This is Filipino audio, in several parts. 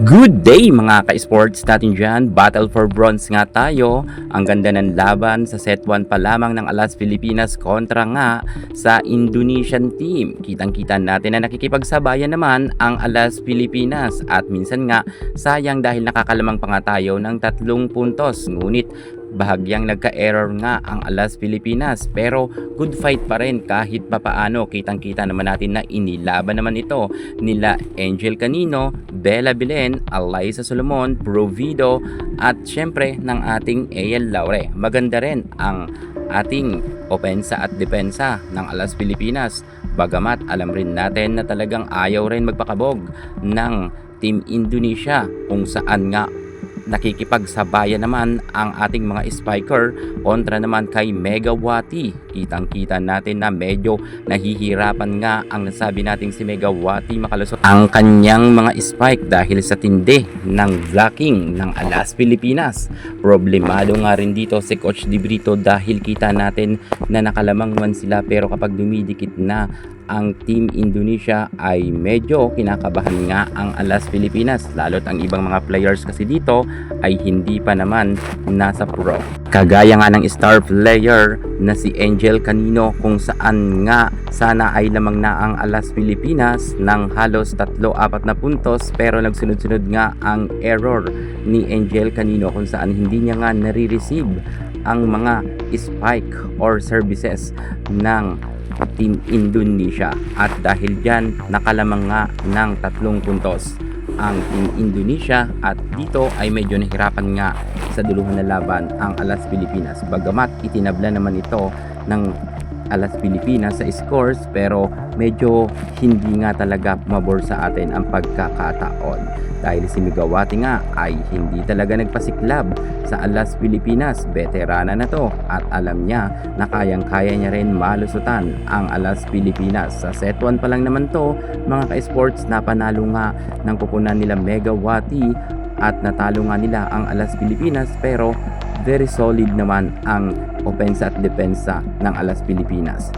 Good day mga ka-sports natin dyan. Battle for bronze nga tayo. Ang ganda ng laban sa set 1 pa lamang ng Alas Pilipinas kontra nga sa Indonesian team. Kitang-kita natin na nakikipagsabayan naman ang Alas Pilipinas. At minsan nga sayang dahil nakakalamang pa nga tayo ng 3 puntos. Ngunit bahagyang nagka-error nga ang Alas Pilipinas, pero good fight pa rin kahit papaano. Kitang-kita naman natin na inilaban naman ito nila Angel Canino, Bella Belen, Alyssa Solomon, Provido at syempre ng ating AL Laure. Maganda rin ang ating opensa at depensa ng Alas Pilipinas, bagamat alam rin natin na talagang ayaw rin magpakabog ng Team Indonesia, kung saan nga nakikipagsabayan naman ang ating mga spiker kontra naman kay Megawati. Kitang-kita natin na medyo nahihirapan nga ang nasabi nating si Megawati makalusot ang kanyang mga spike dahil sa tindi ng blocking ng Alas Pilipinas. Problemado nga rin dito si Coach Di Brito dahil kita natin na nakalamang man sila, pero kapag dumidikit na ang Team Indonesia ay medyo kinakabahan nga ang Alas Pilipinas, lalo't ang ibang mga players kasi dito ay hindi pa naman nasa pro. Kagaya nga ng star player na si Angel Canino, kung saan nga sana ay lamang na ang Alas Pilipinas ng halos 3-4 na puntos, pero nagsunod-sunod nga ang error ni Angel Canino kung saan hindi niya nga nare-receive ang mga spike or services ng Team Indonesia, at dahil dyan nakalamang nga ng 3 puntos ang Team Indonesia, at dito ay medyo nahirapan nga sa duluhan na laban ang Alas Pilipinas, bagamat itinabla naman ito ng Alas Pilipinas sa scores, pero medyo hindi nga talaga mabor sa atin ang pagkakataon dahil si Megawati nga ay hindi talaga nagpasiklab sa Alas Pilipinas. Veterana na to at alam niya na kayang-kaya niya rin malusutan ang Alas Pilipinas. Sa set 1 pa lang naman to mga ka-sports, napanalo nga ng kupunan nila Megawati at natalo nga nila ang Alas Pilipinas, pero very solid naman ang opensa at depensa ng Alas Pilipinas.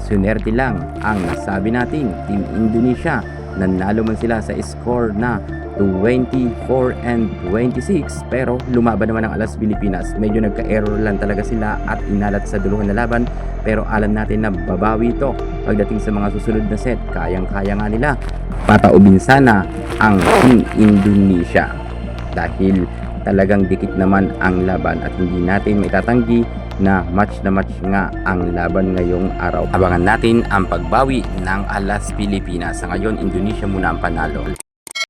Sunerte lang ang nasabi nating Team Indonesia. Nanalo man sila sa score na 24-26, pero lumaban naman ang Alas Pilipinas. Medyo nagka-error lang talaga sila at inalat sa duluhan na laban, pero alam natin na babawi ito pagdating sa mga susunod na set. Kayang-kaya nga nila pataubin sana ang Team Indonesia dahil talagang dikit naman ang laban at hindi natin maitatanggi na match nga ang laban ngayong araw. Abangan natin ang pagbawi ng Alas Pilipinas. Sa ngayon, Indonesia muna ang panalo.